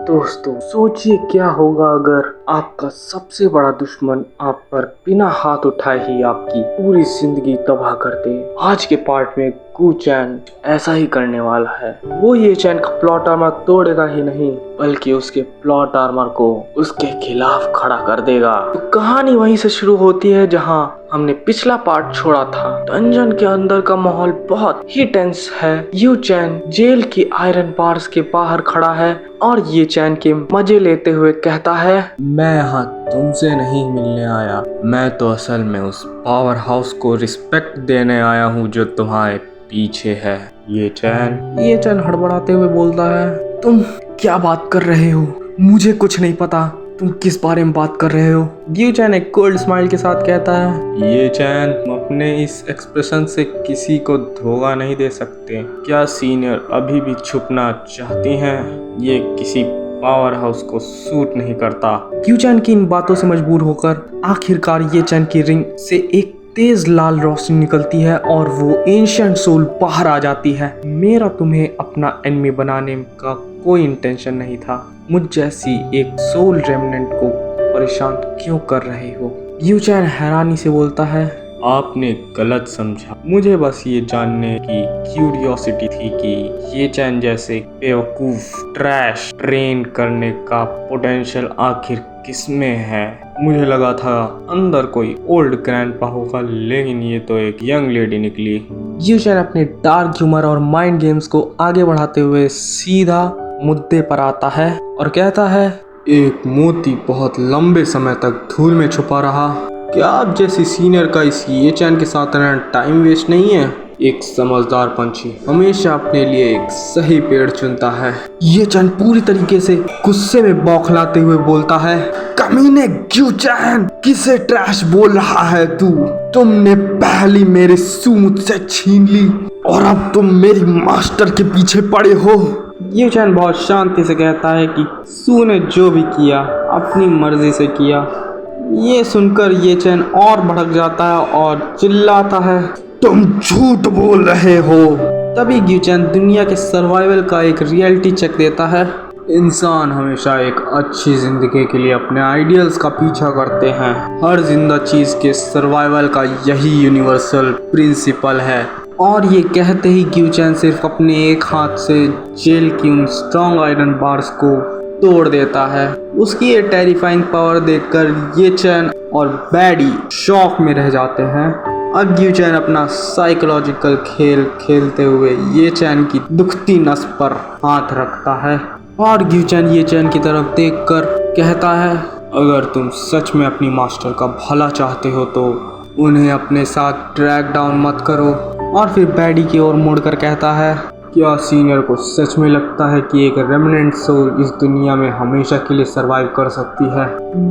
दोस्तों सोचिए क्या होगा अगर आपका सबसे बड़ा दुश्मन आप पर बिना हाथ उठाए ही आपकी पूरी जिंदगी तबाह कर दे। आज के पार्ट में गू चैन ऐसा ही करने वाला है। वो ये चैन का प्लॉट आर्मर तोड़ेगा ही नहीं बल्कि उसके प्लॉट आर्मर को उसके खिलाफ खड़ा कर देगा। तो कहानी वहीं से शुरू होती है जहां हमने पिछला पार्ट छोड़ा था। डंजन के अंदर का माहौल बहुत ही टेंस है। यू चैन जेल की आयरन बार्स के बाहर खड़ा है और ये चैन के मजे लेते हुए कहता है, मैं यहाँ तुमसे नहीं मिलने आया, मैं तो असल में उस पावर हाउस को रिस्पेक्ट देने आया हूँ जो तुम्हारे पीछे है। ये चैन हड़बड़ाते हुए बोलता है, तुम क्या बात कर रहे हो? मुझे कुछ नहीं पता। तुम किस बारे में बात कर रहे हो? यू चैन एक कोल्ड स्माइल के साथ कहता है, ये चैन तुम अपने इस एक्सप्रेशन से किसी को धोखा नहीं दे सकते। क्या सीनियर अभी भी छुपना चाहती हैं? ये किसी पावर हाउस को सूट नहीं करता। यू चैन की इन बातों से मजबूर होकर आखिरकार ये चैन की रिंग से एक तेज लाल रोशनी निकलती है और वो एंशिएंट सोल बाहर आ जाती है। मेरा तुम्हें अपना एनिमी बनाने का कोई इंटेंशन नहीं था। मुझ जैसी एक सोल रेमिनेंट को परेशान क्यों कर रहे हो? यू चैन हैरानी से बोलता है, आपने गलत समझा। मुझे बस ये जानने की क्यूरियोसिटी थी कि ये चैन जैसे बेवकूफ ट्रैश ट्रेन करने का पोटेंशियल आखिर किसमें है। मुझे लगा था अंदर कोई ओल्ड ग्रैंडपा होगा, लेकिन ये तो एक यंग लेडी निकली। यू चैन अपने डार्क ह्यूमर और माइंड गेम्स को आगे बढ़ाते हुए सीधा मुद्दे पर आता है और कहता है, एक मोती बहुत लंबे समय तक धूल में छुपा रहा। क्या आप जैसी सीनियर का इस ये चैन के साथ रहना टाइम वेस्ट नहीं है? एक समझदार पंछी हमेशा अपने लिए एक सही पेड़ चुनता है। ये चैन पूरी तरीके से गुस्से में बौखलाते हुए बोलता है, कमीने यू चैन, किसे ट्रैश बोल रहा है तू? तुमने पहली मेरे सू मुझसे छीन ली और अब तुम मेरी मास्टर के पीछे पड़े हो। यू चैन बहुत शांति से कहता है कि सू ने जो भी किया अपनी मर्जी से किया। ये सुनकर ये चैन और भड़क जाता है और चिल्लाता है, तुम झूठ बोल रहे हो। तभी यू चैन दुनिया के सर्वाइवल का एक रियलिटी चेक देता है। इंसान हमेशा एक अच्छी जिंदगी के लिए अपने आइडियल्स का पीछा करते हैं। हर जिंदा चीज के सर्वाइवल का यही यूनिवर्सल प्रिंसिपल है। और ये कहते ही यू चैन सिर्फ अपने एक हाथ से जेल की उन स्ट्रॉन्ग आयरन बार्स को तोड़ देता है। उसकी ये टेरिफाइंग पावर देखकर ये चैन और बैडी शॉक में रह जाते हैं। अब यू चैन अपना साइकोलॉजिकल खेल खेलते हुए ये चैन की दुखती नस पर हाथ रखता है और यू चैन ये चैन की तरफ देखकर कहता है, अगर तुम सच में अपनी मास्टर का भला चाहते हो तो उन्हें अपने साथ ट्रैक डाउन मत करो। और फिर बैडी की ओर मुड़कर कहता है, क्या सीनियर को सच में लगता है कि एक रेमिनेंट सोल इस दुनिया में हमेशा के लिए सरवाइव कर सकती है?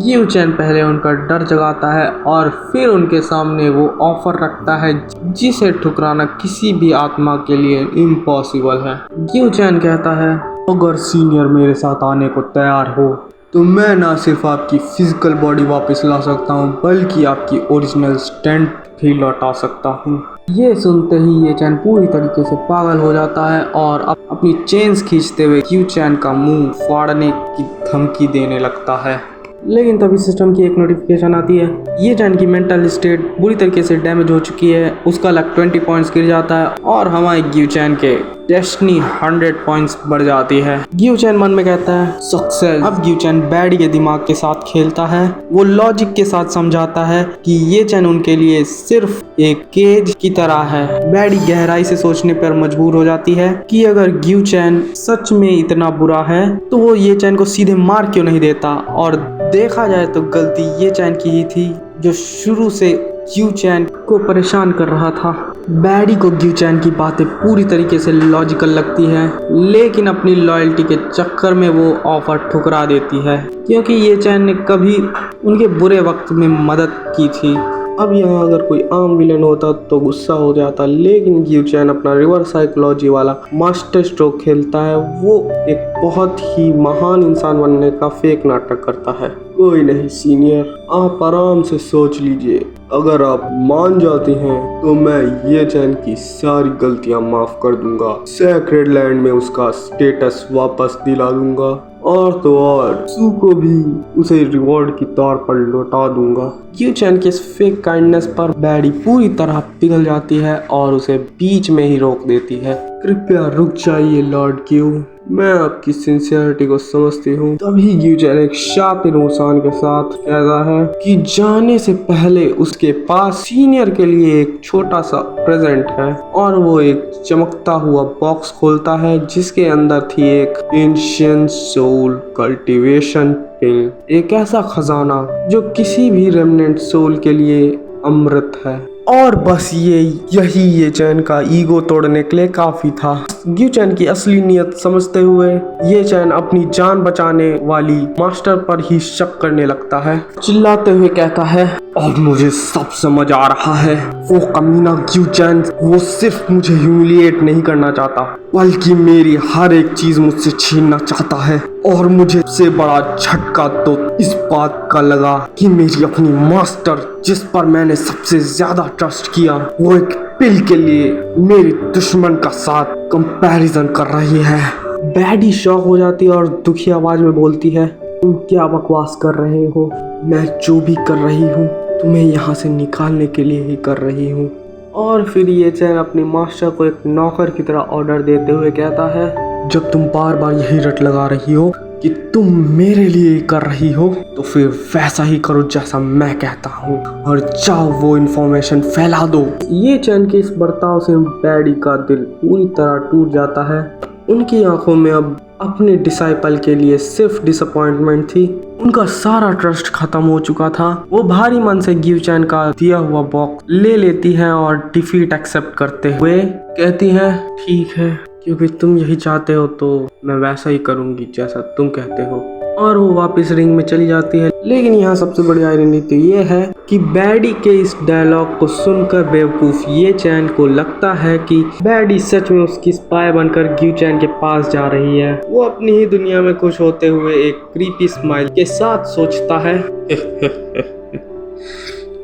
यू चैन पहले उनका डर जगाता है और फिर उनके सामने वो ऑफर रखता है जिसे ठुकराना किसी भी आत्मा के लिए इम्पॉसिबल है। यू चैन कहता है, अगर सीनियर मेरे साथ आने को तैयार हो तो मैं ना सिर्फ आपकी फिजिकल बॉडी वापस ला सकता हूँ बल्कि आपकी ओरिजिनल स्ट्रेंथ भी लौटा सकता हूँ। ये सुनते ही ये चैन पूरी तरीके से पागल हो जाता है और अपनी चेन्स खींचते हुए यू चैन का मुंह फाड़ने की धमकी देने लगता है। लेकिन तभी सिस्टम की एक नोटिफिकेशन आती है। ये चैन की मेंटल स्टेट बुरी तरीके से डैमेज हो चुकी है। उसका लक 20 पॉइंट्स गिर जाता है और हमारे यू चैन के डेस्टिनी 100 पॉइंट्स बढ़ जाती है। यू चैन मन में कहता है, सक्सेस। अब यू चैन बैडी के दिमाग के साथ खेलता है। वो लॉजिक के साथ समझाता है कि ये चैन उनके लिए सिर्फ एक केज की तरह है। बैडी गहराई से सोचने पर मजबूर हो जाती है कि अगर यू चैन सच में इतना बुरा है तो वो ये चैन को सीधे मार क्यों नहीं देता। और देखा जाए तो गलती ये चैन की ही थी जो शुरू से यू चैन को परेशान कर रहा था। बैडी को यू चैन की बातें पूरी तरीके से लॉजिकल लगती है, लेकिन अपनी लॉयल्टी के चक्कर में वो ऑफर ठुकरा देती है क्योंकि ये चैन ने कभी उनके बुरे वक्त में मदद की थी। अब यहाँ अगर कोई आम विलन होता तो गुस्सा हो जाता, लेकिन यू चैन अपना रिवर्स साइकोलॉजी वाला मास्टर स्ट्रोक खेलता है। वो एक बहुत ही महान इंसान बनने का फेक नाटक करता है। कोई नहीं सीनियर, आप आराम से सोच लीजिए। अगर आप मान जाते हैं तो मैं ये चैन की सारी गलतियां माफ कर दूंगा। सेक्रेड लैंड में उसका स्टेटस वापस दिला दूंगा और तो और सू को भी उसे रिवॉर्ड के तौर पर लौटा दूंगा। क्यू चैन के इस फेक काइंडनेस पर बैडी पूरी तरह पिघल जाती है और उसे बीच में ही रोक देती है। कृपया रुक जाइए लॉर्ड क्यू, मैं आपकी सिंसियरिटी को समझती हूँ। तभी क्यू चैन एक शातिर इंसान के साथ कहता है कि जाने से पहले उसके पास सीनियर के लिए एक छोटा सा प्रेजेंट है, और वो एक चमकता हुआ बॉक्स खोलता है जिसके अंदर थी एक एंशिएंट सोल कल्टीवेशन पिल, एक ऐसा खजाना जो किसी भी रेमनेंट सोल के लिए अमृत है। और बस यही ये चैन का ईगो तोड़ने के लिए काफी था। ग्यू चैन की असली नीयत समझते हुए ये चैन अपनी जान बचाने वाली मास्टर पर ही शक करने लगता है। चिल्लाते हुए कहता है, अब मुझे सब समझ आ रहा है, वो कमीना ग्यू चैन वो सिर्फ मुझे ह्यूमिलिएट नहीं करना चाहता, बल्कि मेरी हर एक चीज मुझसे छीनना चाहता है। और मुझे सबसे बड़ा झटका तो इस बात का लगा कि मेरी अपनी मास्टर जिस पर मैंने सबसे ज्यादा ट्रस्ट किया, वो एक पिल के लिए मेरी दुश्मन का साथ कंपैरिजन कर रही है। बैडी शॉक हो जाती है और दुखी आवाज में बोलती है, तुम क्या बकवास कर रहे हो? मैं जो भी कर रही हूँ तुम्हें यहाँ से निकालने के लिए ही कर रही हूँ। और फिर ये चैन अपनी मास्टर को एक नौकर की तरह ऑर्डर देते हुए कहता है, जब तुम बार बार यही रट लगा रही हो कि तुम मेरे लिए कर रही हो, तो फिर वैसा ही करो जैसा मैं कहता हूँ, और जाओ वो इन्फॉर्मेशन फैला दो। ये चैन के इस बर्ताव से बैडी का दिल पूरी तरह टूट जाता है। उनकी आंखों में अब अपने डिसाइपल के लिए सिर्फ डिसअपॉइंटमेंट थी। उनका सारा ट्रस्ट खत्म हो चुका था। वो भारी मन से ग्यू चैन का दिया हुआ बॉक्स ले लेती हैं और डिफीट एक्सेप्ट करते हुए कहती हैं, ठीक है, क्योंकि तुम यही चाहते हो तो मैं वैसा ही करूंगी जैसा तुम कहते हो। और वो वापस रिंग में चली जाती है। लेकिन यहाँ सबसे बड़ी आयरनी तो ये है कि बैडी के इस डायलॉग को सुनकर बेवकूफ ये चैन को लगता है कि बैडी सच में उसकी स्पाई बनकर ग्यू चैन के पास जा रही है। वो अपनी ही दुनिया में खुश होते हुए एक क्रीपी स्माइल के साथ सोचता है,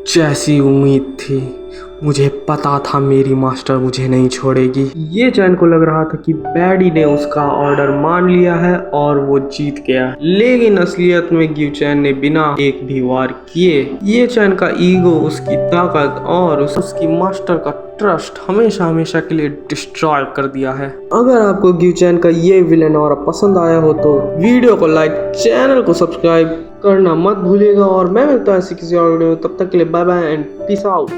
जैसी उम्मीद थी, मुझे पता था मेरी मास्टर मुझे नहीं छोड़ेगी। ये चैन को लग रहा था कि बैडी ने उसका ऑर्डर मान लिया है और वो जीत गया। लेकिन असलियत में ग्यू चैन ने बिना एक भी वार किए ये चैन का ईगो, उसकी ताकत और उसकी मास्टर का ट्रस्ट हमेशा हमेशा के लिए डिस्ट्रॉय कर दिया है। अगर आपको ग्यू चैन का ये विलेन और पसंद आया हो तो वीडियो को लाइक, चैनल को सब्सक्राइब करना मत भूलिएगा। और मैं मिलता हूँ ऐसी किसी और वीडियो में, तब तक के लिए bye bye and peace out.